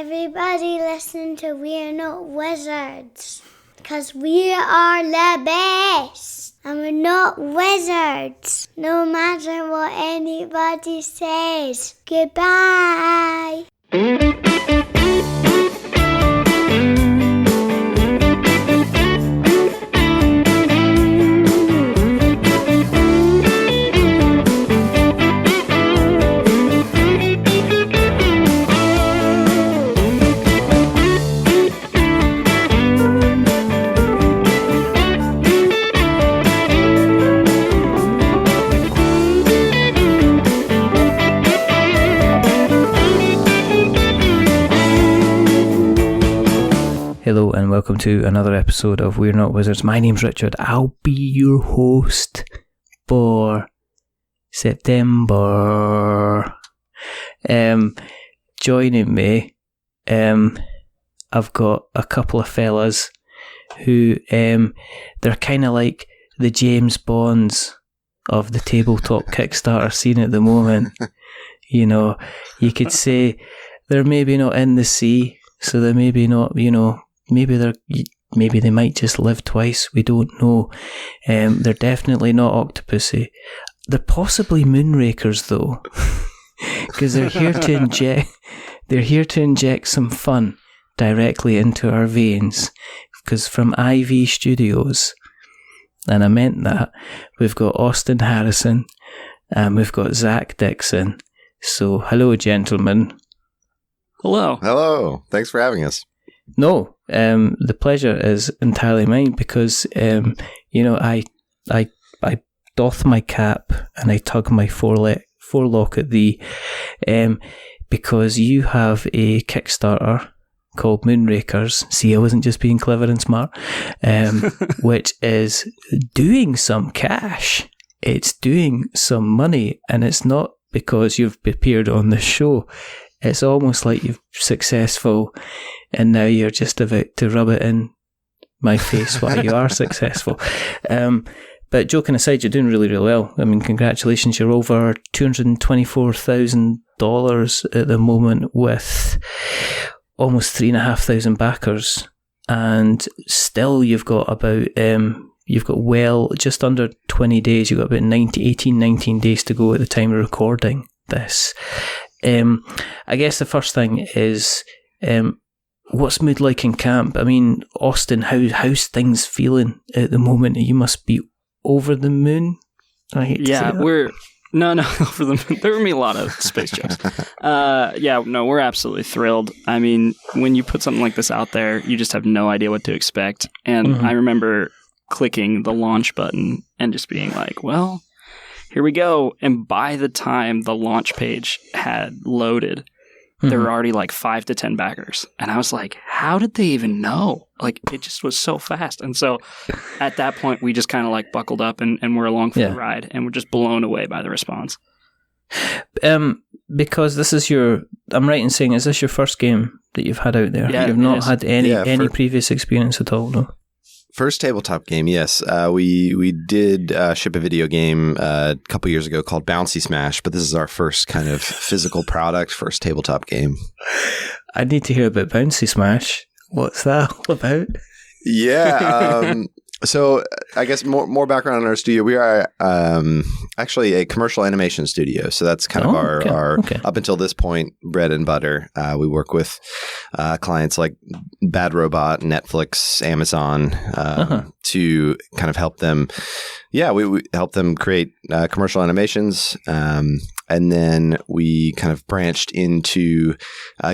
Everybody listen to We're Not Wizards, because we are the best, and we're not wizards, no matter what anybody says. Goodbye. Hello and welcome to another episode of We're Not Wizards. My name's Richard. I'll be your host for September. Joining me, I've got a couple of fellas who they're kind of like the James Bonds of the tabletop Kickstarter scene at the moment. You know, you could say they're maybe not in the sea, so they're maybe not, you know, maybe they might just live twice. We don't know. They're definitely not octopusy. They're possibly Moonrakers though, because they're here to inject some fun directly into our veins. Because from IV Studios, and I meant that, we've got Austin Harrison and we've got Zach Dixon. So hello, gentlemen. Hello. Hello. Thanks for having us. No, the pleasure is entirely mine because, you know, I doff my cap and I tug my forelock at thee, because you have a Kickstarter called Moonrakers. See, I wasn't just being clever and smart, which is doing some cash. It's doing some money, and it's not because you've appeared on the show. It's almost like you're successful and now you're just about to rub it in my face while you are successful. But joking aside, you're doing really, really well. I mean, congratulations. You're over $224,000 at the moment with almost 3,500 backers. And still you've got about, just under 20 days. You've got about 19 days to go at the time of recording this. I guess the first thing is, what's mood like in camp? I mean, Austin, how's things feeling at the moment? You must be over the moon. We're over the moon. There were a lot of space jokes. We're absolutely thrilled. I mean, when you put something like this out there, you just have no idea what to expect. And I remember clicking the launch button and just being like, well, here we go. And by the time the launch page had loaded, there were already like 5 to 10 backers. And I was like, how did they even know? Like, it just was so fast. And so at that point, we just kind of like buckled up and we're along for the ride. And we're just blown away by the response. Because this is I'm right in saying, is this your first game that you've had out there? Yeah, you've not had any previous experience at all, no? First tabletop game, yes. We did ship a video game a couple years ago called Bouncy Smash, but this is our first kind of physical product, first tabletop game. I need to hear about Bouncy Smash. What's that all about? Yeah. So I guess more background on our studio. We are actually a commercial animation studio. So that's kind of our up until this point, bread and butter. We work with clients like Bad Robot, Netflix, Amazon to kind of help them. Yeah, we help them create commercial animations. And then we kind of branched into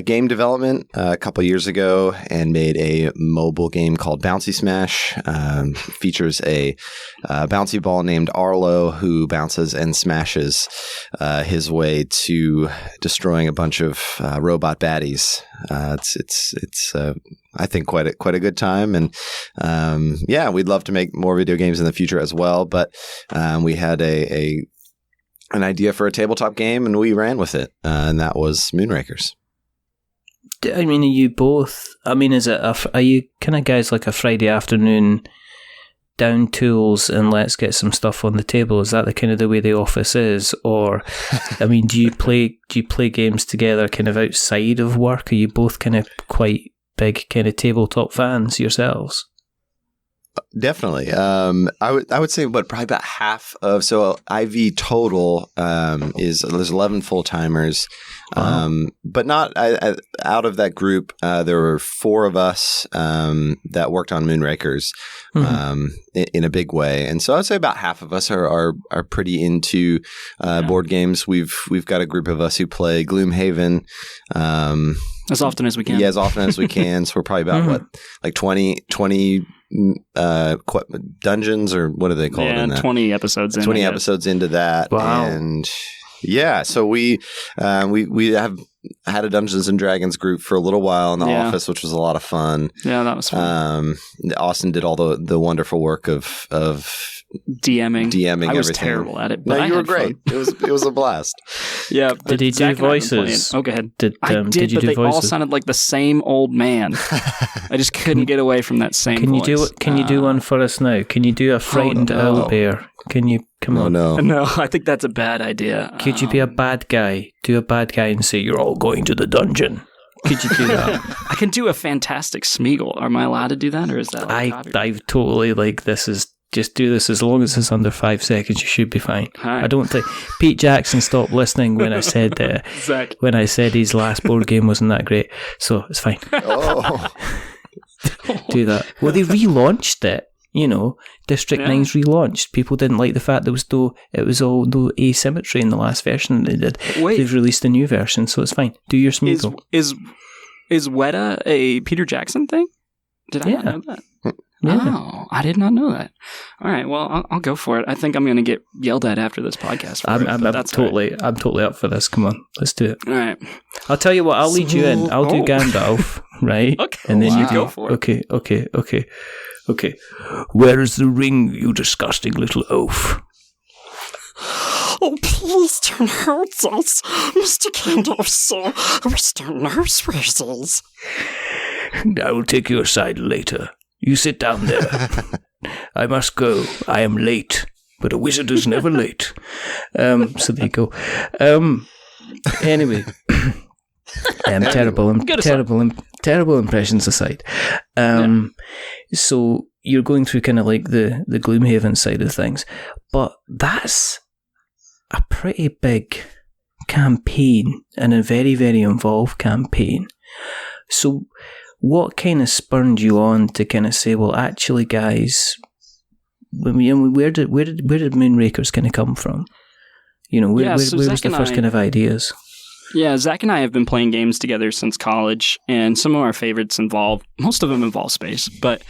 game development a couple years ago and made a mobile game called Bouncy Smash. Features a bouncy ball named Arlo who bounces and smashes his way to destroying a bunch of robot baddies. It's I think quite a good time, and we'd love to make more video games in the future as well. But we had an idea for a tabletop game, and we ran with it, and that was Moonrakers. I mean, are you both? I mean, are you kind of guys like a Friday afternoon down tools and let's get some stuff on the table? Is that the kind of the way the office is? Or, I mean, do you play games together kind of outside of work? Are you both kind of quite big kind of tabletop fans yourselves? Definitely. I would say probably about half of, so IV total there's 11 full-timers. But not out of that group, there were 4 of us that worked on Moonrakers in a big way. And so I'd say about half of us are pretty into board games. We've got a group of us who play Gloomhaven. As often as we can. Yeah, as often as we can. So we're probably about, like 20 dungeons, or what do they call it in that? 20 episodes in. 20 episodes into that. Wow. And yeah, so we have had a Dungeons and Dragons group for a little while in the office, which was a lot of fun. Yeah, that was fun. Austin did all the wonderful work of DMing I was everything. Terrible at it, but no, you were great. It was a blast. Yeah. Did he do voices? Oh, go ahead. I did, but you do they voices? all sounded like the same old man. I just couldn't get away from that same voice. Can you do one for us now? Can you do a frightened owl bear? Can you come on? No. No, I think that's a bad idea. Could you be a bad guy? Do a bad guy and say you're all going to the dungeon. Could you do that? I can do a fantastic Smeagol. Am I allowed to do that, or is that? I've totally this is. Just do this as long as it's under 5 seconds. You should be fine. Right. I don't think Pete Jackson stopped listening when I said exactly. When I said his last board game wasn't that great. So it's fine. Oh, do that. Well, they relaunched it. District 9's relaunched. People didn't like the fact it was all no asymmetry in the last version they did. Wait. They've released a new version, so it's fine. Do your Smeagol. Is Weta a Peter Jackson thing? Did I not know that? Yeah. Oh, I did not know that. All right, well, I'll go for it. I think I'm going to get yelled at after this podcast. I'm totally up for this. Come on, let's do it. All right. I'll tell you what. I'll lead you in. I'll do Gandalf, right? Okay. And then you go for it. Okay. Where is the ring, you disgusting little oaf? Oh, please don't hurt us, Mr. Gandalf, sir. We don't know swears. I will take your side later. You sit down there. I must go. I am late, but a wizard is never late. So there you go. Anyway, terrible impressions aside. So you're going through kind of like the Gloomhaven side of things, but that's a pretty big campaign and a very, very involved campaign. So what kind of spurred you on to kind of say, well, actually, guys, where did Moonrakers kind of come from? Where was the first kind of ideas? Yeah, Zach and I have been playing games together since college, and some of our favorites most of them involve space, but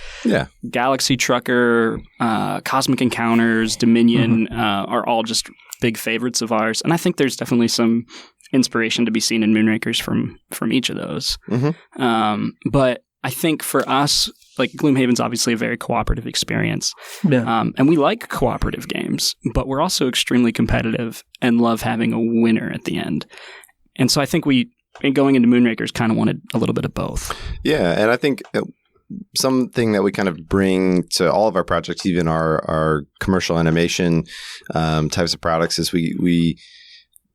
Galaxy Trucker, Cosmic Encounters, Dominion are all just big favorites of ours, and I think there's definitely some inspiration to be seen in Moonrakers from each of those. But I think for us, like Gloomhaven's obviously a very cooperative experience. Yeah. And we like cooperative games, but we're also extremely competitive and love having a winner at the end. And so I think going into Moonrakers, kind of wanted a little bit of both. Yeah, and I think something that we kind of bring to all of our projects, even our commercial animation types of products, is we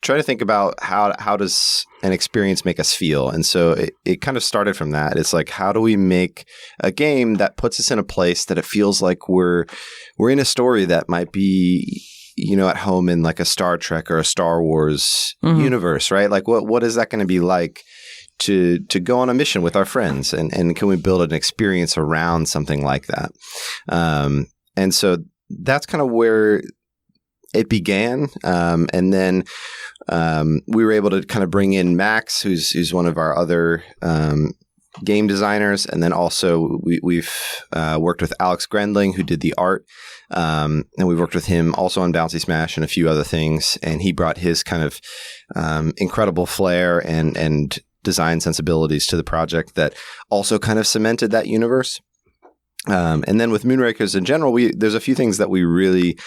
try to think about how does an experience make us feel. And so it kind of started from that. It's like, how do we make a game that puts us in a place that it feels like we're in a story that might be, at home in like a Star Trek or a Star Wars universe, right? Like what is that going to be like to go on a mission with our friends? And can we build an experience around something like that? And so that's kind of where it began. And then we were able to kind of bring in Max, who's one of our other game designers. And then also we've worked with Alex Grendling, who did the art. And we worked with him also on Bouncy Smash and a few other things. And he brought his kind of incredible flair and design sensibilities to the project that also kind of cemented that universe. And then with Moonrakers in general, there's a few things that we really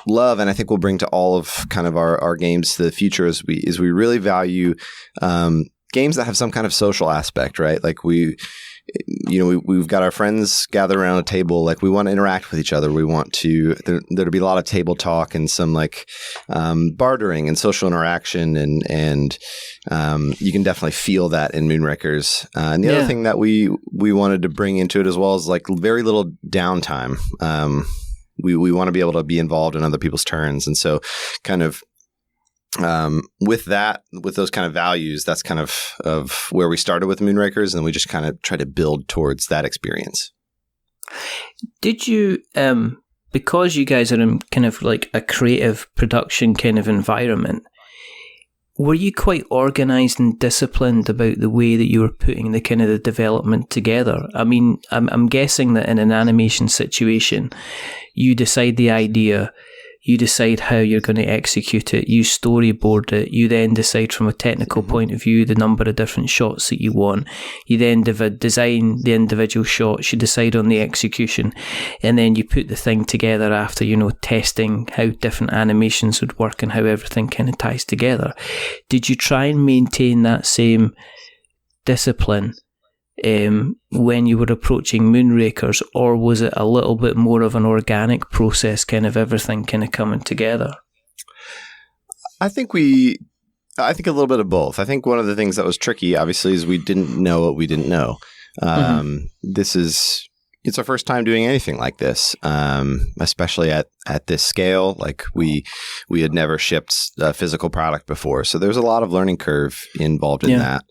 love, and I think we'll bring to all of kind of our games to the future is we really value games that have some kind of social aspect, right? Like we've got our friends gathered around a table. Like, we want to interact with each other. We want to there'll be a lot of table talk and some like bartering and social interaction, and you can definitely feel that in Moonrakers. And the other thing that we wanted to bring into it as well is like very little downtime. We want to be able to be involved in other people's turns, and so kind of with those kind of values, that's kind of where we started with Moonrakers, and we just kind of try to build towards that experience. Did you, because you guys are in kind of like a creative production kind of environment, were you quite organised and disciplined about the way that you were putting the kind of the development together? I mean, I'm guessing that in an animation situation, you decide the idea, you decide how you're going to execute it, you storyboard it, you then decide from a technical point of view the number of different shots that you want, you then design the individual shots, you decide on the execution, and then you put the thing together after, testing how different animations would work and how everything kind of ties together. Did you try and maintain that same discipline when you were approaching Moonrakers, or was it a little bit more of an organic process, kind of everything kind of coming together? I think a little bit of both. I think one of the things that was tricky, obviously, is we didn't know what we didn't know. It's our first time doing anything like this, especially at this scale. Like we had never shipped a physical product before, so there's a lot of learning curve involved in that.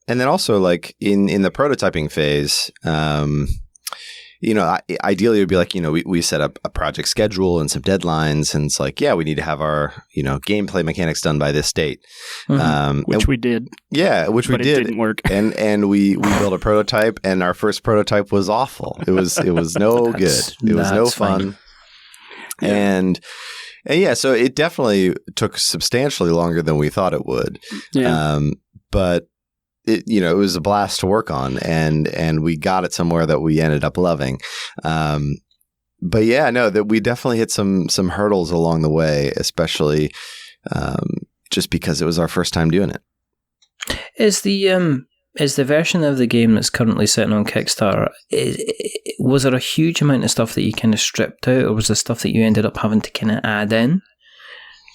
And then also, like in the prototyping phase, ideally it would be like, we set up a project schedule and some deadlines, and it's like, we need to have our, gameplay mechanics done by this date. Which we did. Yeah, which we did. It didn't work. And we built a prototype, and our first prototype was awful. It was no good. It was no fun. And so it definitely took substantially longer than we thought it would. Yeah. But it was a blast to work on, and we got it somewhere that we ended up loving. But that we definitely hit some hurdles along the way, especially just because it was our first time doing it. Is the version of the game that's currently sitting on Kickstarter, was there a huge amount of stuff that you kind of stripped out, or was there stuff that you ended up having to kind of add in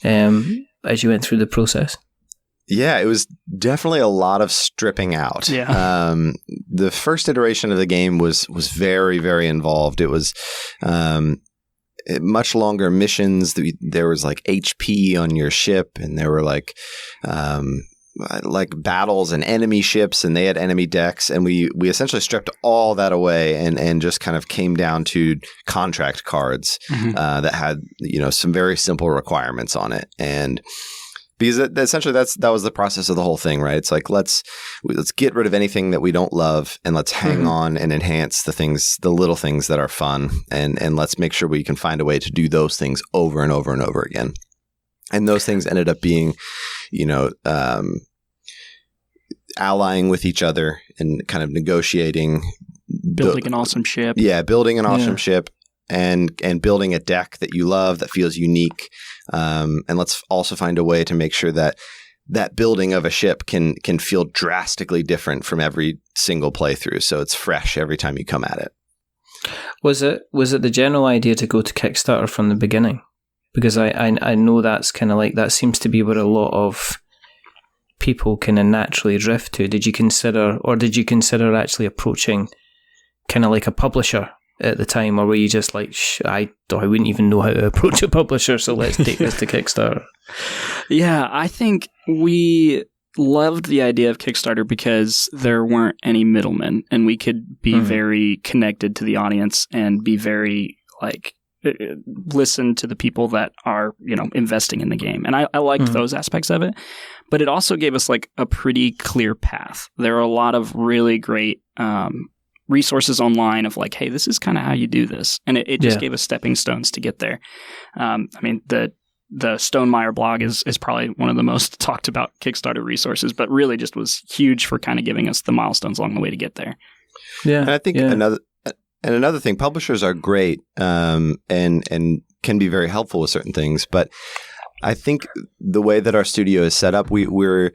as you went through the process? Yeah, it was definitely a lot of stripping out. Yeah. The first iteration of the game was very, very involved. It was much longer missions. There was like HP on your ship, and there were like battles and enemy ships, and they had enemy decks, and we essentially stripped all that away and just kind of came down to contract cards that had some very simple requirements on it. And because essentially that was the process of the whole thing, right? It's like let's get rid of anything that we don't love, and let's hang on and enhance the little things that are fun, and let's make sure we can find a way to do those things over and over and over again. And those things ended up being, allying with each other and kind of negotiating, building an awesome ship. Yeah, building an awesome ship. And building a deck that you love that feels unique, and let's also find a way to make sure that building of a ship can feel drastically different from every single playthrough, so it's fresh every time you come at it. Was it the general idea to go to Kickstarter from the beginning? Because I know that's kind of like, that seems to be where a lot of people kind of naturally drift to. Did you consider actually approaching kind of like a publisher at the time, or were you just like, I wouldn't even know how to approach a publisher, so let's take this to Kickstarter? Yeah, I think we loved the idea of Kickstarter because there weren't any middlemen, and we could be very connected to the audience and be very listen to the people that are investing in the game, and I liked those aspects of it. But it also gave us like a pretty clear path. There are a lot of really great resources online of like, hey, this is kind of how you do this. And it just gave us stepping stones to get there. I mean, the Stonemeyer blog is probably one of the most talked about Kickstarter resources, but really just was huge for kind of giving us the milestones along the way to get there. Yeah. And I think another thing, publishers are great and can be very helpful with certain things. But I think the way that our studio is set up, we're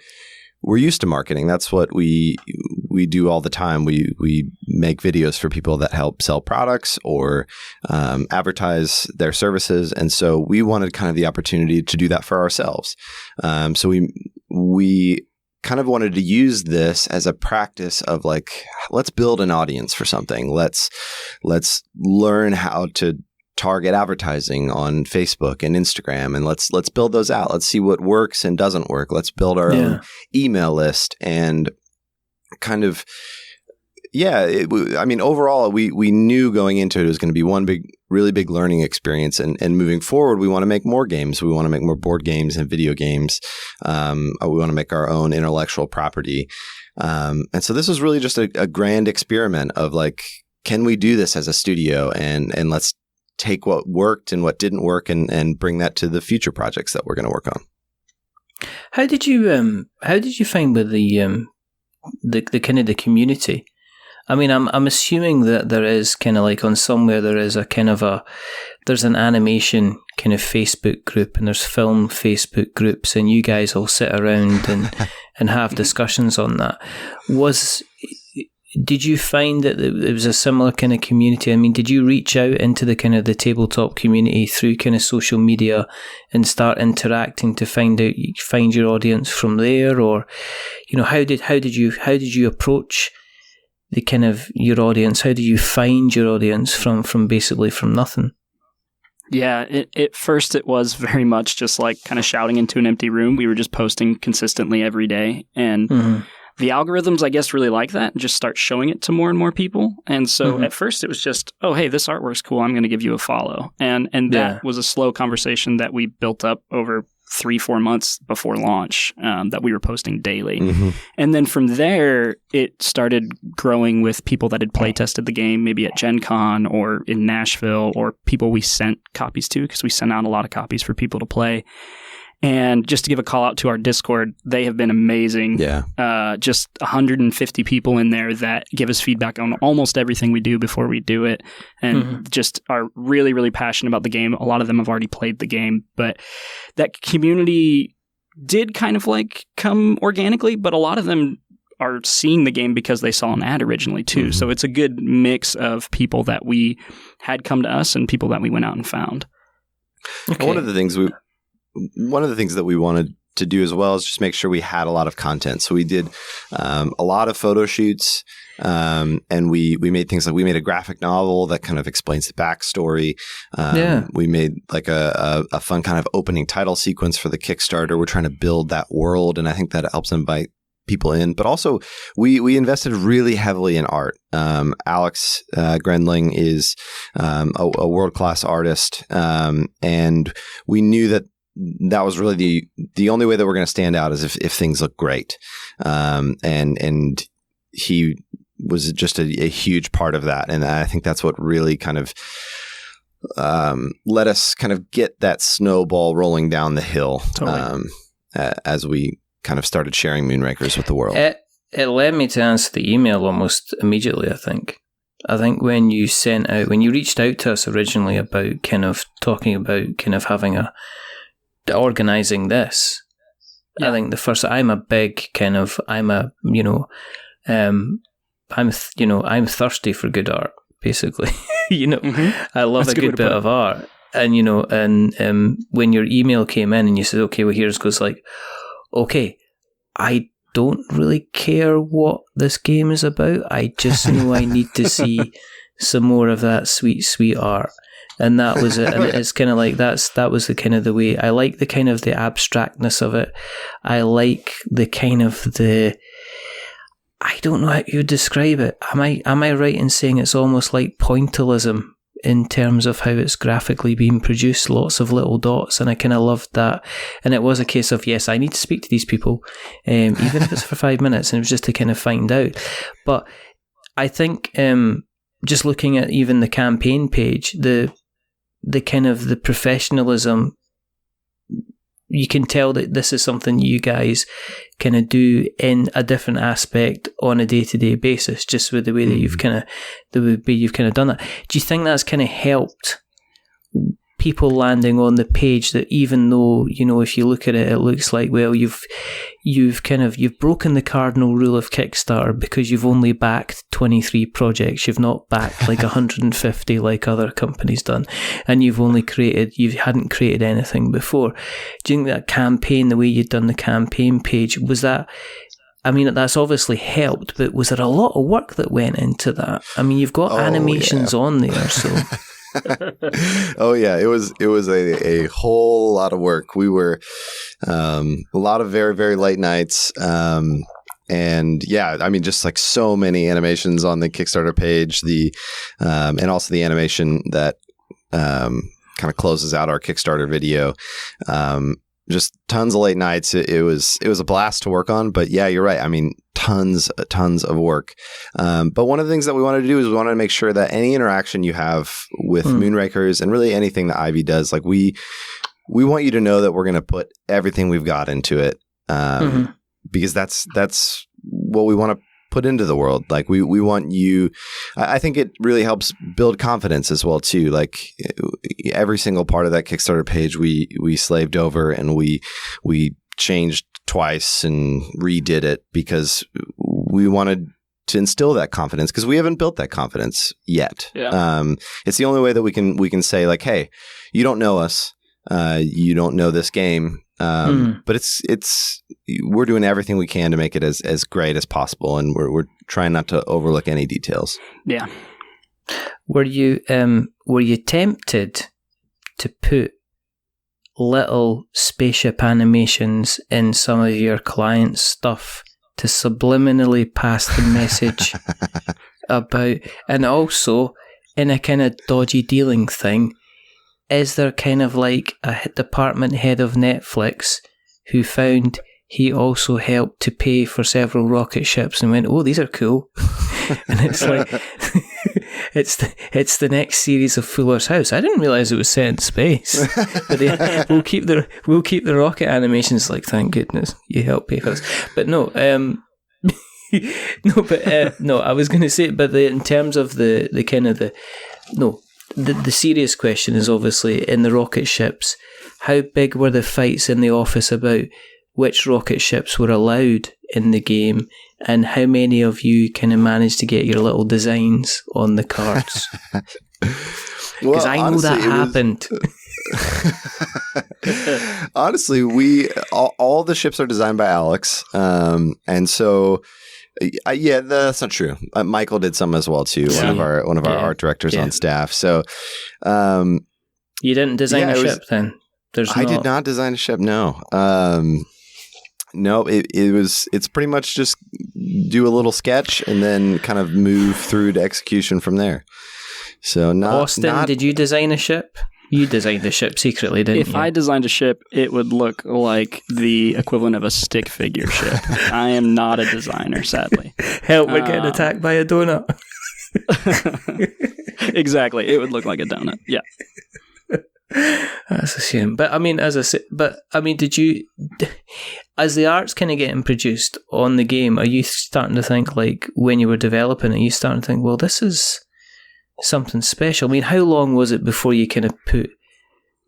used to marketing. That's what we we do all the time. We make videos for people that help sell products or advertise their services, and so we wanted kind of the opportunity to do that for ourselves. So we kind of wanted to use this as a practice of like, let's build an audience for something. Let's learn how to target advertising on Facebook and Instagram, and let's build those out. Let's see what works and doesn't work. Let's build our own email list and kind of, overall, we knew going into it was going to be one really big learning experience. And moving forward, we want to make more games. We want to make more board games and video games. We want to make our own intellectual property. And so this was really just a grand experiment of like, can we do this as a studio? And let's take what worked and what didn't work and bring that to the future projects that we're going to work on. How did you find with the kind of the community? I mean, I'm assuming that there is kind of like on somewhere there is a kind of there's an animation kind of Facebook group and there's film Facebook groups, and you guys all sit around and have discussions on that. Did you find that it was a similar kind of community? I mean, did you reach out into the kind of the tabletop community through kind of social media and start interacting to find your audience from there, or how did you approach the kind of your audience? How do you find your audience from basically from nothing? Yeah, at first it was very much just like kind of shouting into an empty room. We were just posting consistently every day, and the algorithms, I guess, really like that and just start showing it to more and more people. And so at first it was just, oh, hey, this artwork's cool. I'm going to give you a follow. And that was a slow conversation that we built up over 3-4 months before launch, that we were posting daily. And then from there, it started growing with people that had play tested the game, maybe at Gen Con or in Nashville, or people we sent copies to, because we sent out a lot of copies for people to play. And just to give a call out to our Discord, they have been amazing. Yeah. Just 150 people in there that give us feedback on almost everything we do before we do it, and just are really, really passionate about the game. A lot of them have already played the game, but that community did kind of like come organically, but a lot of them are seeing the game because they saw an ad originally too. So it's a good mix of people that we had come to us and people that we went out and found. Okay. One of the things that we wanted to do as well is just make sure we had a lot of content. So we did a lot of photo shoots, and we made things like we made a graphic novel that kind of explains the backstory. We made like a fun kind of opening title sequence for the Kickstarter. We're trying to build that world, and I think that helps invite people in. But also, we invested really heavily in art. Alex Grendling is a world-class artist, and we knew that was really the only way that we're going to stand out is if things look great. And he was just a huge part of that. And I think that's what really kind of let us kind of get that snowball rolling down the hill. Totally. As we kind of started sharing Moonrakers with the world. It led me to answer the email almost immediately, I think. When you reached out to us originally about kind of talking about kind of having organizing this, I think the first, I'm thirsty for good art, basically. I love a good bit of art. And, when your email came in and you said, okay, well, here's goes like, okay, I don't really care what this game is about. I just know I need to see some more of that sweet, sweet art. And that was it. And it's kind of like that was the kind of the way I like the kind of the abstractness of it. I like the kind of I don't know how you describe it. Am I right in saying it's almost like pointillism in terms of how it's graphically being produced? Lots of little dots, and I kind of loved that. And it was a case of, yes, I need to speak to these people, even if it's for 5 minutes, and it was just to kind of find out. But I think just looking at even the campaign page, the kind of the professionalism, you can tell that this is something you guys kind of do in a different aspect on a day-to-day basis, just with the way that you've kind of done that. Do you think that's kind of helped people landing on the page that, even though, you know, if you look at it, it looks like, well, you've broken the cardinal rule of Kickstarter because you've only backed 23 projects. You've not backed like 150 like other companies done, and you hadn't created anything before. Do you think that campaign, the way you'd done the campaign page, was that? I mean, that's obviously helped, but was there a lot of work that went into that? I mean, you've got animations on there, so. Oh yeah, it was a whole lot of work. We were a lot of very, very late nights. And yeah, I mean, just like so many animations on the Kickstarter page, and also the animation that kind of closes out our Kickstarter video. Just tons of late nights. It was a blast to work on, but yeah, you're right. I mean, tons of work. But one of the things that we wanted to do is we wanted to make sure that any interaction you have with Moonrakers, and really anything that Ivy does, like we want you to know that we're going to put everything we've got into it, because that's what we want to put into the world. Like we want you. I think it really helps build confidence as well too. Like every single part of that Kickstarter page we slaved over, and we changed twice and redid it because we wanted to instill that confidence, because we haven't built that confidence yet. Yeah. It's the only way that we can say like, hey, you don't know us, you don't know this game. But it's we're doing everything we can to make it as great as possible, and we're trying not to overlook any details. Yeah. Were you tempted to put little spaceship animations in some of your clients' stuff to subliminally pass the message about, and also in a kind of dodgy dealing thing? Is there kind of like a department head of Netflix who found he also helped to pay for several rocket ships and went, oh, these are cool. And it's like, it's the next series of Fuller's House. I didn't realise it was set in space. But we'll keep the rocket animations. Like, thank goodness you helped pay for this. But no, no, I was going to say, but in terms of the serious question is obviously in the rocket ships, how big were the fights in the office about which rocket ships were allowed in the game, and how many of you kind of managed to get your little designs on the cards? Because I know that happened. Honestly, all the ships are designed by Alex, and so yeah, that's not true. Michael did some as well too. Yeah. One of our art directors on staff. So you didn't design a ship then? I did not design a ship. No. No, it's pretty much just do a little sketch and then kind of move through to execution from there. So Austin, did you design a ship? You designed a ship secretly, didn't you? If I designed a ship, it would look like the equivalent of a stick figure ship. I am not a designer, sadly. Help, we're getting attacked by a donut. Exactly. It would look like a donut. Yeah. That's a shame. But I mean, did you, as the art's kind of getting produced on the game, are you starting to think, like, when you were developing it, are you starting to think, well, this is something special? I mean, how long was it before you kind of put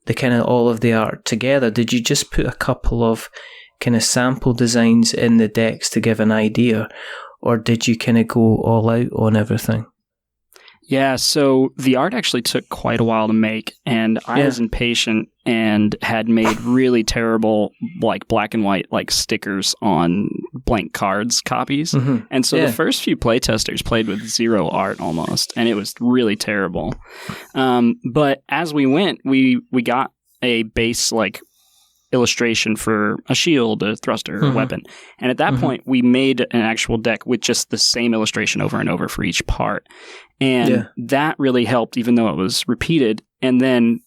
the kind of all of the art together? Did you just put a couple of kind of sample designs in the decks to give an idea, or did you kind of go all out on everything? Yeah, so the art actually took quite a while to make, and I was impatient and had made really terrible, like, black and white, like, stickers on blank cards copies. Mm-hmm. And so the first few playtesters played with zero art almost, and it was really terrible. But as we went, we got a base, like, illustration for a shield, a thruster, a weapon. And at that point, we made an actual deck with just the same illustration over and over for each part. And that really helped, even though it was repeated. And then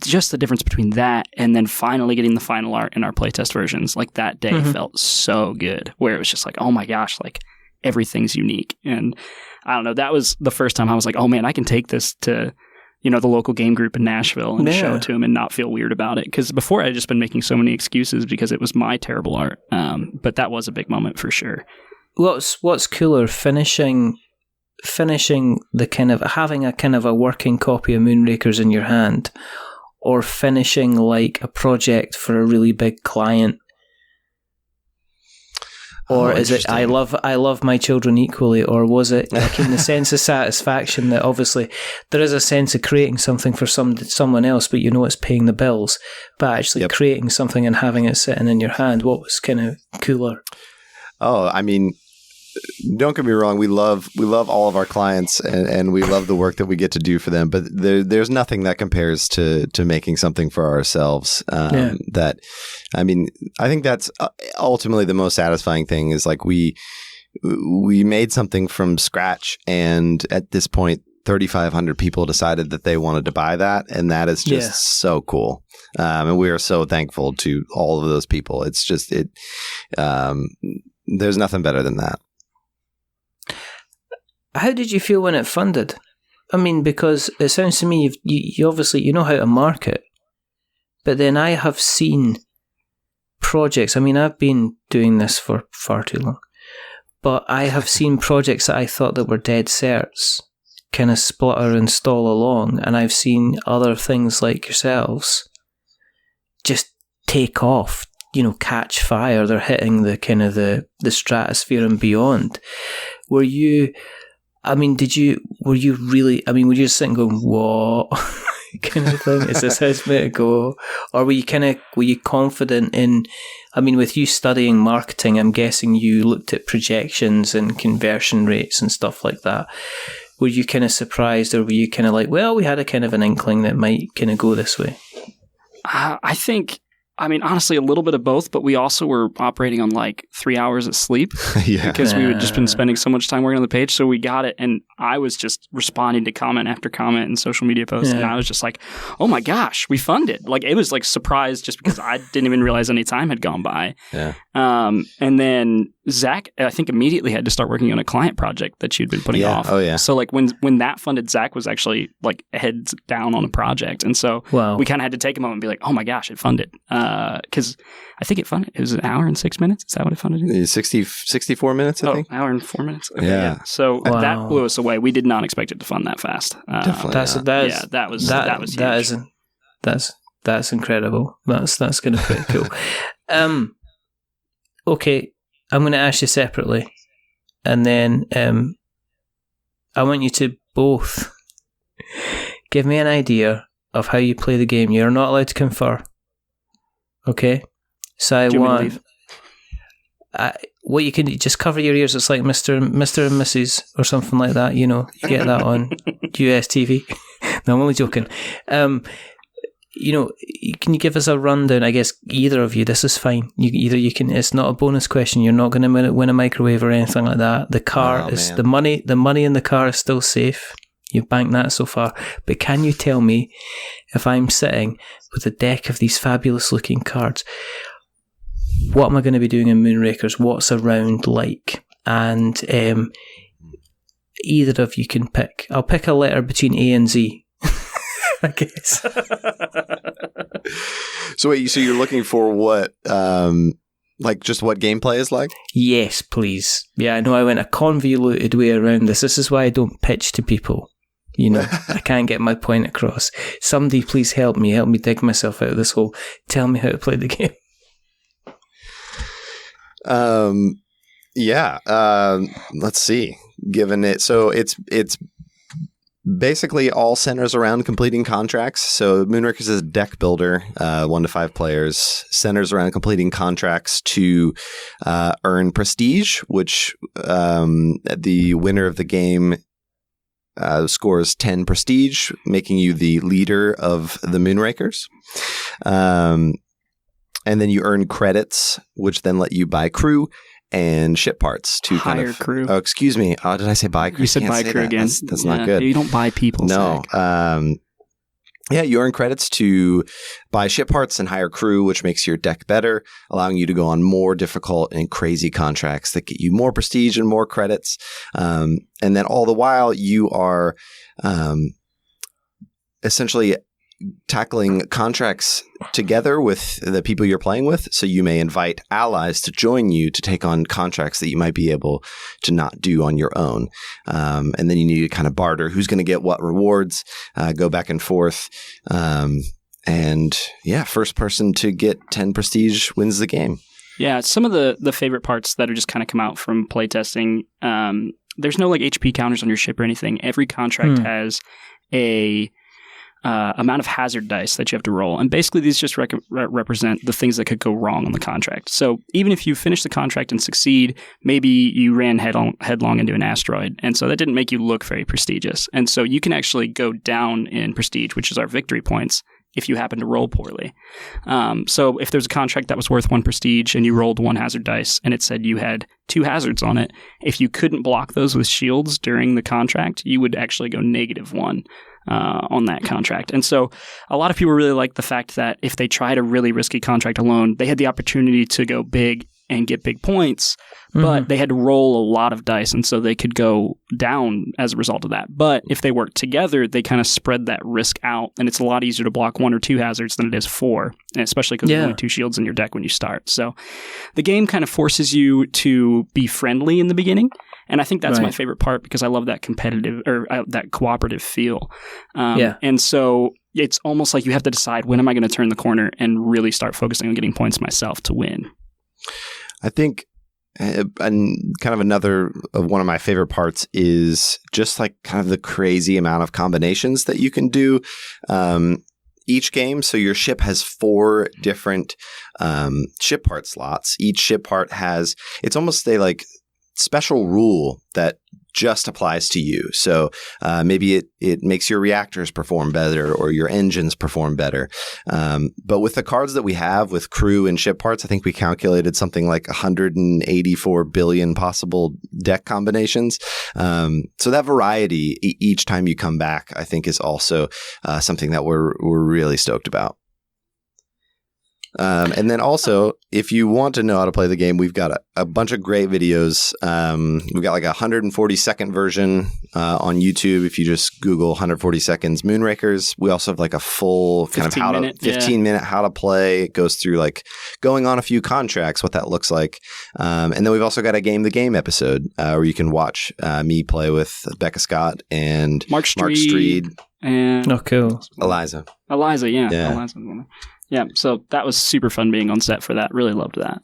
just the difference between that and then finally getting the final art in our playtest versions, like that day felt so good, where it was just like, oh my gosh, like everything's unique. And I don't know, that was the first time I was like, oh man, I can take this to, you know, the local game group in Nashville and show it to them and not feel weird about it. Because before I had just been making so many excuses because it was my terrible art. But that was a big moment for sure. What's cooler, finishing the kind of, having a kind of a working copy of Moonrakers in your hand, or finishing like a project for a really big client? Or is it I love my children equally? Or was it like in the sense of satisfaction that obviously there is a sense of creating something for someone else, but you know it's paying the bills, but actually creating something and having it sitting in your hand, what was kind of cooler? Oh, I mean, don't get me wrong. We love all of our clients and we love the work that we get to do for them. But there's nothing that compares to making something for ourselves. That, I mean, I think that's ultimately the most satisfying thing is like we made something from scratch, and at this point, 3,500 people decided that they wanted to buy that, and that is just so cool. And we are so thankful to all of those people. It's just there's nothing better than that. How did you feel when it funded? I mean, because it sounds to me you obviously you know how to market, but then I have seen projects. I mean, I've been doing this for far too long, but I have seen projects that I thought that were dead certs kind of splutter and stall along, and I've seen other things like yourselves just take off. You know, catch fire. They're hitting the kind of the stratosphere and beyond. Were you? I mean, were you really, I mean, were you just sitting going, what kind of thing? Is this how it's meant to go? Or were you confident in, I mean, with you studying marketing, I'm guessing you looked at projections and conversion rates and stuff like that. Were you kind of surprised, or were you kind of like, well, we had a kind of an inkling that might kind of go this way? I think, I mean, honestly, a little bit of both, but we also were operating on like 3 hours of sleep because we had just been spending so much time working on the page. So we got it, and I was just responding to comment after comment and social media posts, and I was just like, oh my gosh, we funded. Like, it was like surprised just because I didn't even realize any time had gone by. Yeah. And then Zach, I think, immediately had to start working on a client project that she'd been putting off. Oh, yeah. So like when that funded, Zach was actually like heads down on a project. And so we kind of had to take a moment and be like, oh my gosh, it funded. Because I think it funded. It was an hour and 6 minutes. Is that what it funded in? 64 minutes, I think. Oh, hour and 4 minutes. Okay, yeah. So that blew us away. We did not expect it to fund that fast. Definitely. That was huge. That's incredible. That's going to be pretty cool. Okay, I'm going to ask you separately, and then I want you to both give me an idea of how you play the game. You're not allowed to confer. Okay? So I want... what you can do, just cover your ears. It's like Mr. and Mrs. or something like that. You know, you get that on US TV. No, I'm only joking. You know, can you give us a rundown? I guess either of you, this is fine. You can. It's not a bonus question. You're not going to win a microwave or anything like that. The car is the money. The money in the car is still safe. You've banked that so far. But can you tell me, if I'm sitting with a deck of these fabulous looking cards, what am I going to be doing in Moonrakers? What's a round like? And either of you can pick. I'll pick a letter between A and Z. I guess. So you're looking for what, like just what gameplay is like? Yes, please. Yeah, I know I went a convoluted way around this. This is why I don't pitch to people. You know, I can't get my point across. Somebody please help me dig myself out of this hole. Tell me how to play the game. Let's see. Given it, so it's basically all centers around completing contracts. So Moonrakers is a deck builder, 1 to 5 players, centers around completing contracts to earn prestige, which the winner of the game scores 10 prestige, making you the leader of the Moonrakers. And then you earn credits, which then let you buy crew and ship parts to hire crew. Oh, excuse me. Oh, did I say buy crew? You said buy crew again. That's not good. You don't buy people. No. You earn credits to buy ship parts and hire crew, which makes your deck better, allowing you to go on more difficult and crazy contracts that get you more prestige and more credits. And then all the while you are essentially tackling contracts together with the people you're playing with. So you may invite allies to join you to take on contracts that you might be able to not do on your own. And then you need to kind of barter who's going to get what rewards, go back and forth. And yeah, first person to get 10 prestige wins the game. Yeah, some of the favorite parts that are just kind of come out from playtesting, there's no like HP counters on your ship or anything. Every contract has a amount of hazard dice that you have to roll. And basically these just represent the things that could go wrong on the contract. So even if you finish the contract and succeed, maybe you ran headlong into an asteroid. And so that didn't make you look very prestigious. And so you can actually go down in prestige, which is our victory points, if you happen to roll poorly. So if there's a contract that was worth 1 prestige and you rolled 1 hazard dice and it said you had 2 hazards on it, if you couldn't block those with shields during the contract, you would actually go -1 on that contract. And so a lot of people really like the fact that if they tried a really risky contract alone, they had the opportunity to go big and get big points, but they had to roll a lot of dice, and so they could go down as a result of that. But if they worked together, they kind of spread that risk out, and it's a lot easier to block 1 or 2 hazards than it is 4, and especially because there's only 2 shields in your deck when you start. So the game kind of forces you to be friendly in the beginning, and I think that's my favorite part because I love that competitive or that cooperative feel. And so it's almost like you have to decide, when am I going to turn the corner and really start focusing on getting points myself to win? I think, and kind of another of one of my favorite parts is just like kind of the crazy amount of combinations that you can do each game. So your ship has 4 different ship part slots. Each ship part has, it's almost a like special rule that just applies to you. So maybe it makes your reactors perform better or your engines perform better. But with the cards that we have with crew and ship parts, I think we calculated something like 184 billion possible deck combinations. So that variety each time you come back, I think, is also something that we're really stoked about. And then also, if you want to know how to play the game, we've got a bunch of great videos. We've got like a 140-second version on YouTube. If you just Google 140 seconds Moonrakers, we also have like a full kind of 15-minute how to play. It goes through like going on a few contracts, what that looks like. And then we've also got a Game the Game episode where you can watch me play with Becca Scott and Mark Streed. And cool. Eliza, yeah. Eliza. Yeah, so that was super fun being on set for that. Really loved that.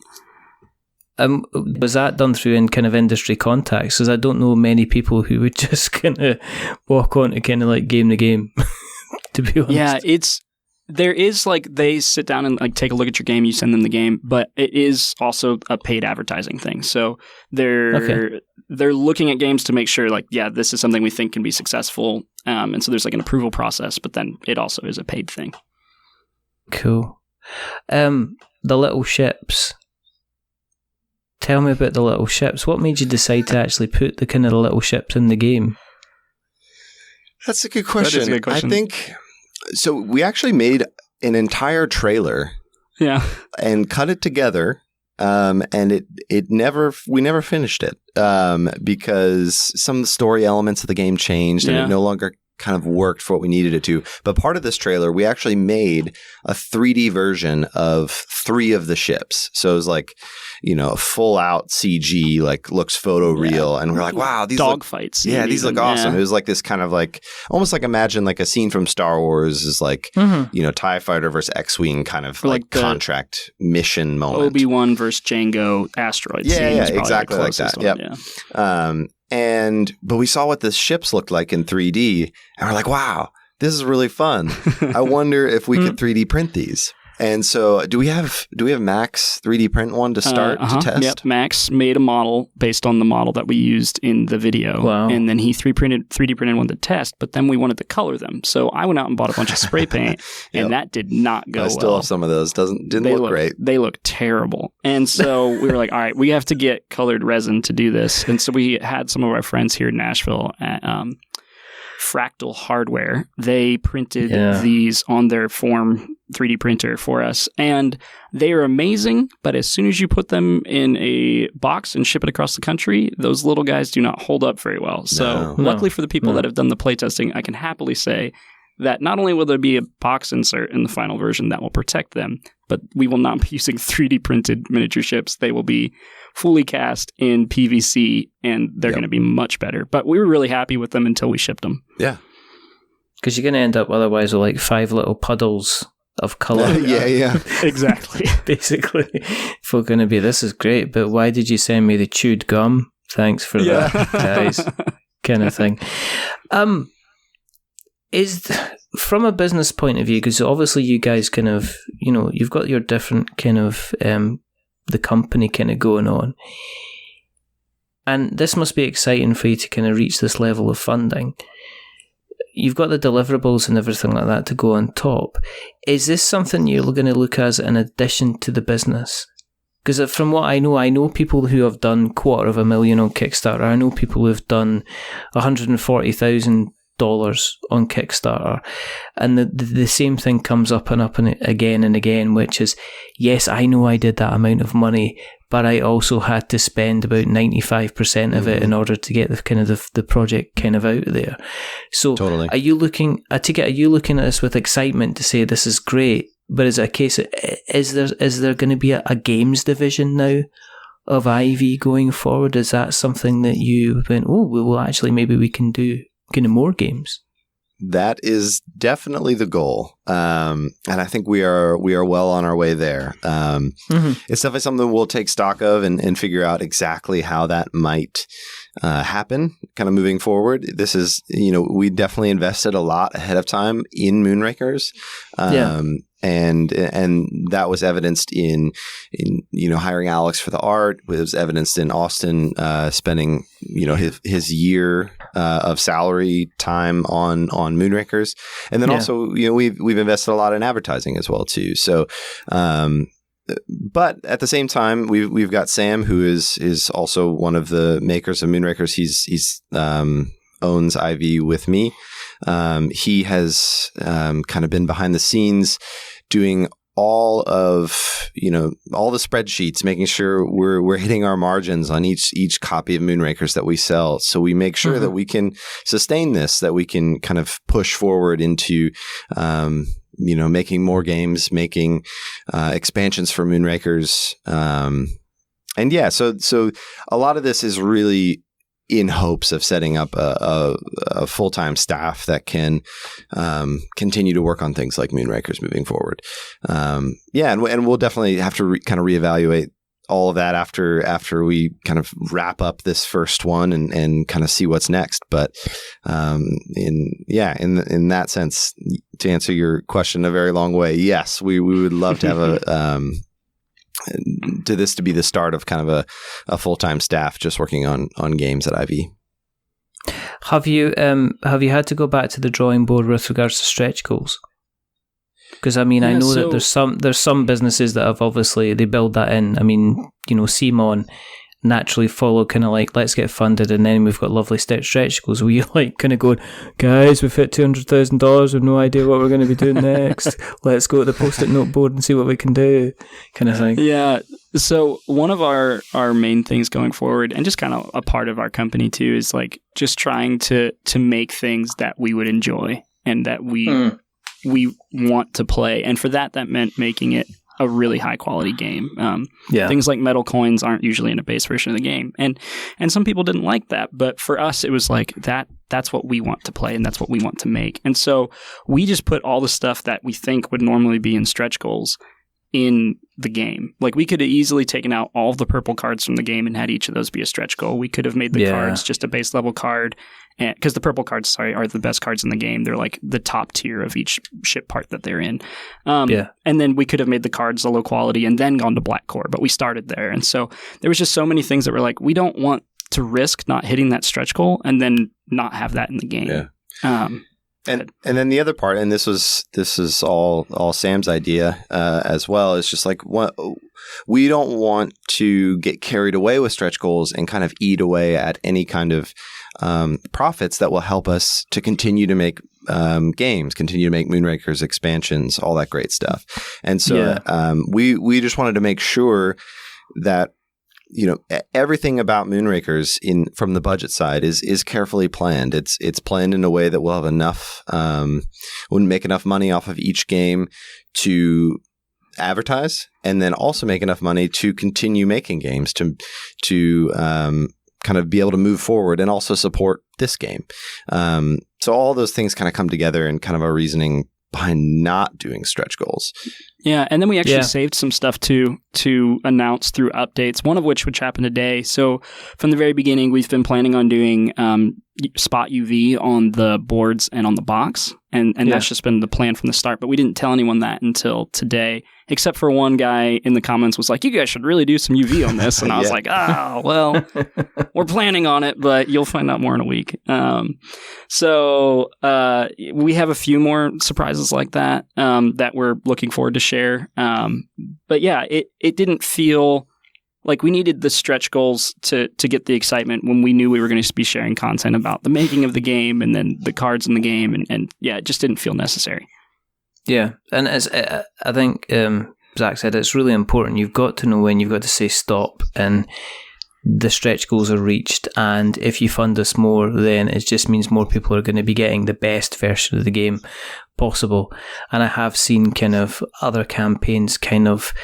Was that done through in kind of industry contacts? Because I don't know many people who would just kind of walk on to kind of like game the game, to be honest. Yeah, there is like they sit down and like take a look at your game, you send them the game, but it is also a paid advertising thing. So they're looking at games to make sure like, yeah, this is something we think can be successful. And so there's like an approval process, but then it also is a paid thing. Cool. The little ships. Tell me about the little ships. What made you decide to actually put the kind of the little ships in the game? That's a good question. I think so. We actually made an entire trailer, and cut it together. And we never finished it because some of the story elements of the game changed, and it no longer kind of worked for what we needed it to. But part of this trailer, we actually made a 3D version of 3 of the ships. So it was like, a full out CG, like looks photoreal. And we're like, wow, these dogfights. Yeah, these look awesome. Yeah. It was like this kind of like, almost like imagine like a scene from Star Wars is like, TIE Fighter versus X-Wing kind of like contract mission moment. Obi-Wan versus Jango asteroid scene. Yeah, exactly like that. Yep. Yeah. But we saw what the ships looked like in 3D, and we're like, wow, this is really fun. I wonder if we could 3D print these. And so do we have Max 3D print one to start to test? Yep, Max made a model based on the model that we used in the video. Wow. And then he 3D printed one to test, but then we wanted to color them. So I went out and bought a bunch of spray paint, and that did not go well. I still have some of those. Didn't look great. They look terrible. And so we were like, all right, we have to get colored resin to do this. And so we had some of our friends here in Nashville at Fractal Hardware. They printed these on their Form 3D printer for us, and they are amazing, but as soon as you put them in a box and ship it across the country, those little guys do not hold up very well. So luckily for the people that have done the playtesting, I can happily say that not only will there be a box insert in the final version that will protect them, but we will not be using 3D printed miniature ships. They will be fully cast in PVC, and they're going to be much better. But we were really happy with them until we shipped them. Yeah. Because you're going to end up otherwise with like 5 little puddles of colour. Yeah. Exactly. Basically, if we're going to be, this is great, but why did you send me the chewed gum? Thanks for that, guys. Kind of thing. From a business point of view, because obviously you guys kind of, you've got your different kind of, the company kind of going on. And this must be exciting for you to kind of reach this level of funding. You've got the deliverables and everything like that to go on top. Is this something you're going to look as an addition to the business? Because from what I know people who have done $250,000 on Kickstarter. I know people who've done $140,000 on Kickstarter, and the same thing comes up and again, which is, yes, I know I did that amount of money, but I also had to spend about 95% of it in order to get the project kind of out there. So totally. Are you looking at this with excitement to say this is great? But is it a case of, is there going to be a games division now of Ivy going forward? Is that something that you went, maybe we can do kind of more games? That is definitely the goal, and I think we are well on our way there. It's definitely something we'll take stock of and figure out exactly how that might happen, kind of moving forward. This is, we definitely invested a lot ahead of time in Moonrakers. And that was evidenced in hiring Alex for the art. It was evidenced in Austin spending his year of salary time on Moonrakers, and then also we've invested a lot in advertising as well too. So, but at the same time, we've got Sam, who is also one of the makers of Moonrakers. He's owns IV with me. He has kind of been behind the scenes doing all of all the spreadsheets, making sure we're hitting our margins on each copy of Moonrakers that we sell. So we make sure that we can sustain this, that we can kind of push forward into making more games, making expansions for Moonrakers, so a lot of this is really in hopes of setting up a full-time staff that can continue to work on things like Moonrakers moving forward. And we'll definitely have to kind of reevaluate all of that after we kind of wrap up this first one and kind of see what's next. But in that sense, to answer your question a very long way, yes, we would love to have to be the start of kind of a full-time staff just working on games at IV. Have you had to go back to the drawing board with regards to stretch goals? Because I know that there's some businesses that have obviously they build that in. CMON naturally follow kind of like, let's get funded, and then we've got lovely stretch goals where you're like kind of going, guys, we've hit $200,000, we've no idea what we're going to be doing next. Let's go to the post-it note board and see what we can do, kind of thing. Yeah. So one of our main things going forward, and just kind of a part of our company too, is like just trying to make things that we would enjoy and that we want to play. And for that meant making it a really high quality game. Things like metal coins aren't usually in a base version of the game. And some people didn't like that, but for us, it was like that's what we want to play and that's what we want to make. And so we just put all the stuff that we think would normally be in stretch goals in the game. Like we could have easily taken out all of the purple cards from the game and had each of those be a stretch goal. We could have made the cards just a base level card, because the purple cards, are the best cards in the game. They're like the top tier of each ship part that they're in. And then we could have made the cards a low quality and then gone to black core, but we started there. And so there was just so many things that were like, we don't want to risk not hitting that stretch goal and then not have that in the game. Yeah. And then the other part, and this is all Sam's idea as well, is just like we don't want to get carried away with stretch goals and kind of eat away at any kind of profits that will help us to continue to make games, continue to make Moonrakers expansions, all that great stuff. And so we just wanted to make sure that everything about Moonrakers from the budget side is carefully planned. It's planned in a way that we'll have enough, wouldn't make enough money off of each game to advertise, and then also make enough money to continue making games to kind of be able to move forward and also support this game. So all those things kind of come together in kind of our reasoning behind not doing stretch goals. Yeah, and then we actually saved some stuff to announce through updates, one of which happened today. So from the very beginning, we've been planning on doing spot UV on the boards and on the box. And that's just been the plan from the start. But we didn't tell anyone that until today, except for one guy in the comments was like, you guys should really do some UV on this. And I was like, well, we're planning on it, but you'll find out more in a week. So we have a few more surprises like that that we're looking forward to share. But yeah, it didn't feel like we needed the stretch goals to get the excitement when we knew we were going to be sharing content about the making of the game and then the cards in the game. And yeah, it just didn't feel necessary. Yeah. And as I think Zach said, it's really important. You've got to know when you've got to say stop and the stretch goals are reached. And if you fund us more, then it just means more people are going to be getting the best version of the game possible. And I have seen kind of other campaigns kind of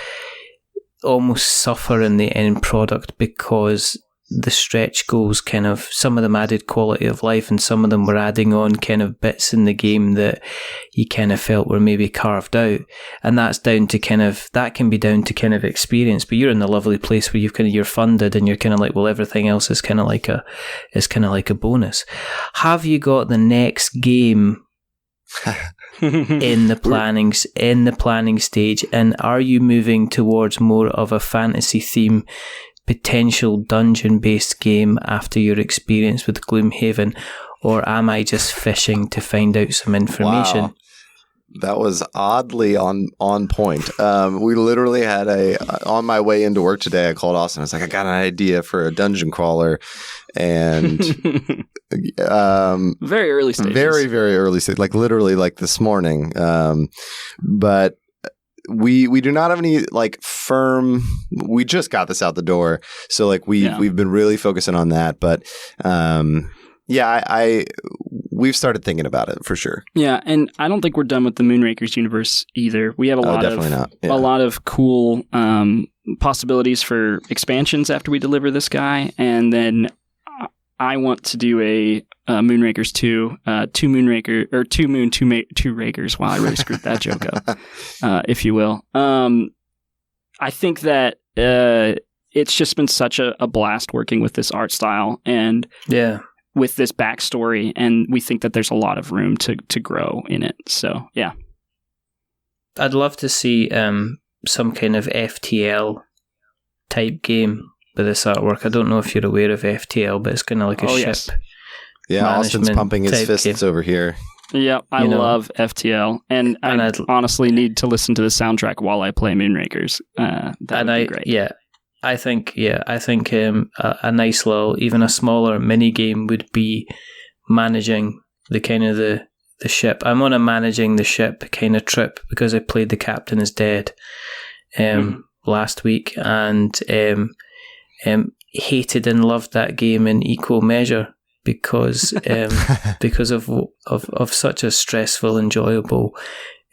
almost suffer in the end product because the stretch goals kind of, some of them added quality of life and some of them were adding on kind of bits in the game that you kind of felt were maybe carved out. And that's down to kind of, that can be down to kind of experience, but you're in the lovely place where you're funded and you're kind of like, well, everything else is kind of like a bonus. Have you got the next game in the planning stage, and are you moving towards more of a fantasy theme, potential dungeon based game after your experience with Gloomhaven, or am I just fishing to find out some information? Wow. That was oddly on point. We literally had on my way into work today, I called Austin. I was like, I got an idea for a dungeon crawler. And very early stages. Very, very early stage, like literally like this morning. But we do not have any like firm, we just got this out the door. So like we've been really focusing on that. But we've started thinking about it for sure. Yeah, and I don't think we're done with the Moonrakers universe either. We have a lot of cool possibilities for expansions after we deliver this guy, and then I want to do a Moonrakers 2, two Rakers. Wow, I really screwed that joke up, if you will. I think that it's just been such a blast working with this art style and with this backstory, and we think that there's a lot of room to grow in it. So, yeah. I'd love to see some kind of FTL type game with this artwork. I don't know if you're aware of FTL, but it's kind of like a ship. Yes. Yeah, Austin's pumping his fists over here. Yeah, I love FTL, and I honestly need to listen to the soundtrack while I play Moonrakers. That would be great. Yeah, I think a nice little, even a smaller mini game would be managing the kind of the ship. I'm on a managing the ship kind of trip because I played The Captain is Dead last week, and hated and loved that game in equal measure because of such a stressful, enjoyable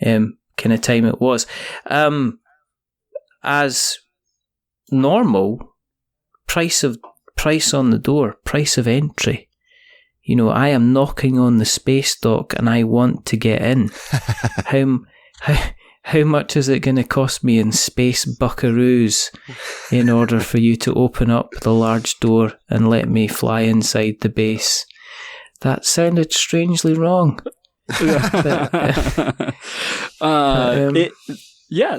kind of time it was. As normal, price on the door, price of entry. You know, I am knocking on the space dock and I want to get in. How much is it going to cost me in space buckaroos in order for you to open up the large door and let me fly inside the base? That sounded strangely wrong.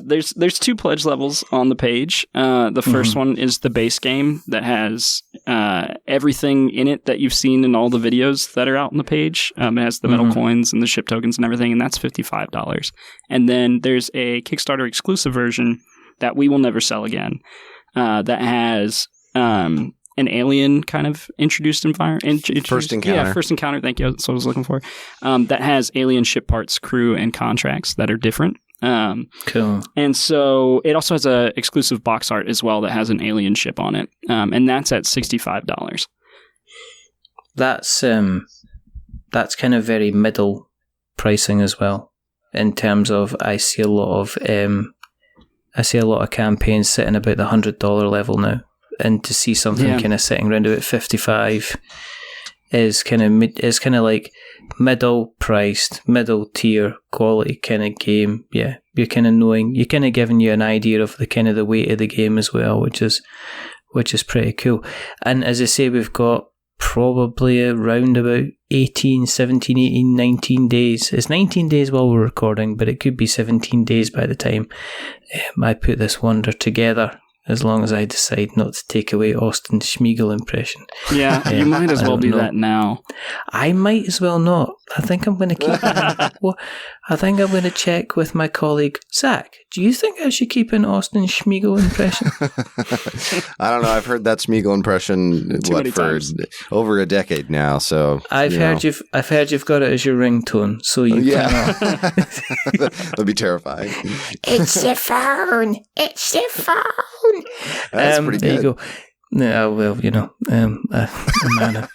There's 2 pledge levels on the page. The first one is the base game that has everything in it that you've seen in all the videos that are out on the page. It has the metal coins and the ship tokens and everything, and that's $55. And then there's a Kickstarter exclusive version that we will never sell again. That has an alien kind of introduced environment. First encounter. Yeah, first encounter. Thank you. That's what I was looking for. That has alien ship parts, crew, and contracts that are different. Cool. And so it also has a exclusive box art as well that has an alien ship on it. And that's at $65. That's kind of very middle pricing as well, in terms of I see a lot of campaigns sitting about the $100 level now, and to see something kind of sitting around about $55, is kind of like middle priced, middle tier quality kind of game. Yeah, you're kind of giving you an idea of the kind of the weight of the game as well, which is pretty cool. And as I say, we've got probably around about 17, 18, 19 days. It's 19 days while we're recording, but it could be 17 days by the time I put this wonder together, as long as I decide not to take away Austin's Schmiegel impression. Yeah, you might as well do that now. I might as well not. I think I'm going to keep I think I'm going to check with my colleague, Zach. Do you think I should keep an Austin Schmiegel impression? I don't know. I've heard that Schmiegel impression for over a decade now. So I've heard you've got it as your ringtone. So you cannot. That'd be terrifying. It's the phone. It's the phone. That's pretty good. There you go. Yeah, well, man,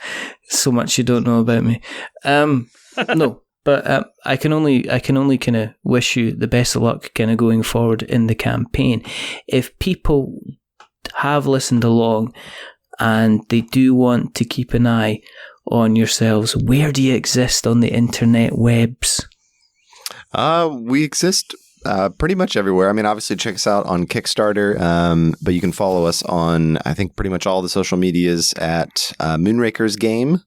so much you don't know about me. No, but I can only kind of wish you the best of luck kind of going forward in the campaign. If people have listened along and they do want to keep an eye on yourselves, where do you exist on the internet webs? We exist pretty much everywhere. I mean, obviously check us out on Kickstarter, but you can follow us on, I think, pretty much all the social medias at Moonrakers Game.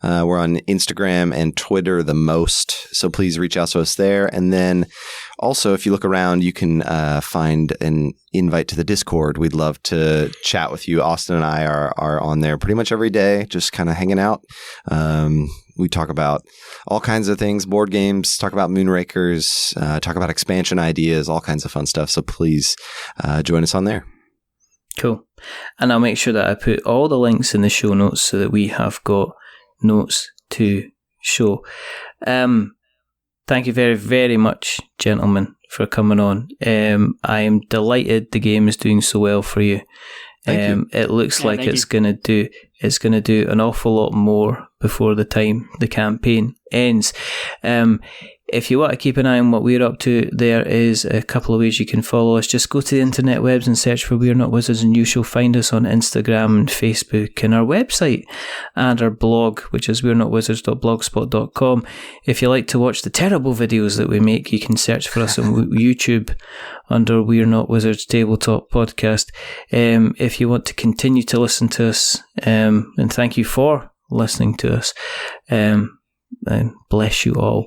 We're on Instagram and Twitter the most, so please reach out to us there. And then also, if you look around, you can find an invite to the Discord. We'd love to chat with you. Austin and I are on there pretty much every day, just kind of hanging out. We talk about all kinds of things, board games, talk about Moonrakers, talk about expansion ideas, all kinds of fun stuff. So please join us on there. Cool. And I'll make sure that I put all the links in the show notes so that we have got notes to show. Thank you very, very much, gentlemen, for coming on. I am delighted the game is doing so well for you. It looks like it's going to do an awful lot more before the time the campaign ends. If you want to keep an eye on what we're up to, there is a couple of ways you can follow us. Just go to the internet webs and search for We're Not Wizards, and you shall find us on Instagram and Facebook and our website and our blog, which is we'renotwizards.blogspot.com. If you like to watch the terrible videos that we make, you can search for us on YouTube under We're Not Wizards Tabletop Podcast. If you want to continue to listen to us, and thank you for listening to us, and bless you all.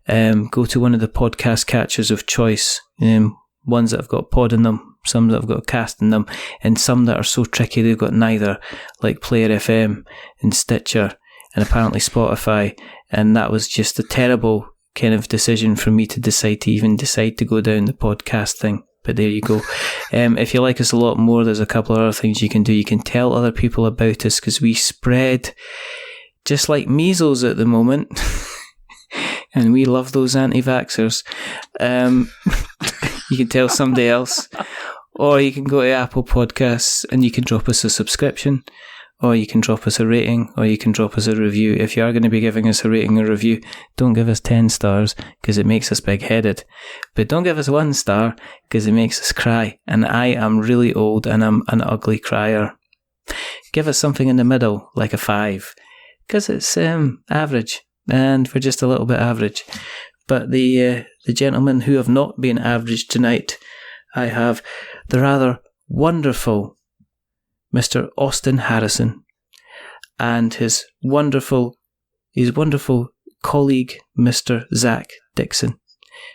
Go to one of the podcast catchers of choice, ones that have got pod in them, some that have got cast in them, and some that are so tricky they've got neither, like Player FM and Stitcher and apparently Spotify. And that was just a terrible kind of decision for me to decide to go down the podcast thing. But there you go. If you like us a lot more, there's a couple of other things you can do. You can tell other people about us, because we spread just like measles at the moment. And we love those anti-vaxxers. You can tell somebody else. Or you can go to Apple Podcasts and you can drop us a subscription. Or you can drop us a rating. Or you can drop us a review. If you are going to be giving us a rating or review, don't give us 10 stars because it makes us big-headed. But don't give us 1 star because it makes us cry. And I am really old and I'm an ugly crier. Give us something in the middle, like a 5. Because it's average, and we're just a little bit average. But the gentlemen who have not been average tonight, I have the rather wonderful Mr. Austin Harrison and his wonderful colleague, Mr. Zach Dixon.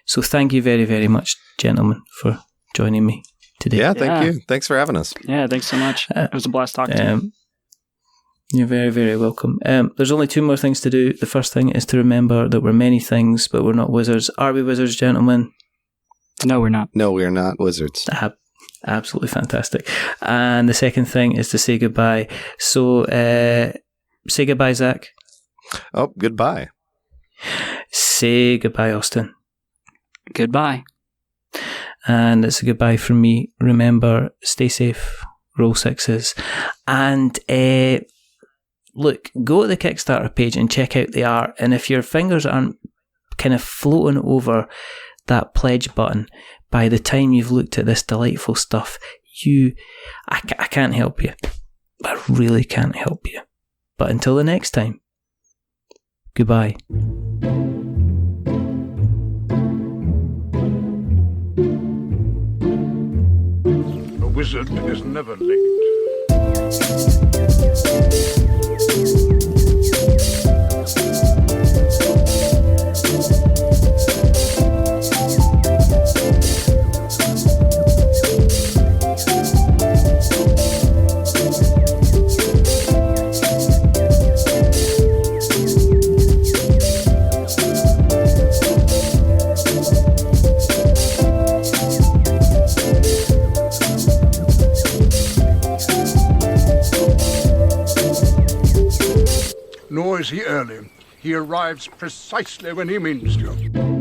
So thank you very, very much, gentlemen, for joining me today. Yeah, thank you. Thanks for having us. Yeah, thanks so much. It was a blast talking to you. You're very, very welcome. There's only 2 more things to do. The first thing is to remember that we're many things, but we're not wizards. Are we wizards, gentlemen? No, we're not. No, we are not wizards. Absolutely fantastic. And the second thing is to say goodbye. So, say goodbye, Zach. Oh, goodbye. Say goodbye, Austin. Goodbye. And it's a goodbye from me. Remember, stay safe, roll 6s, and look, go to the Kickstarter page and check out the art. And if your fingers aren't kind of floating over that pledge button by the time you've looked at this delightful stuff, I can't help you. I really can't help you. But until the next time, Goodbye. A wizard is never late. Nor is he early. He arrives precisely when he means to.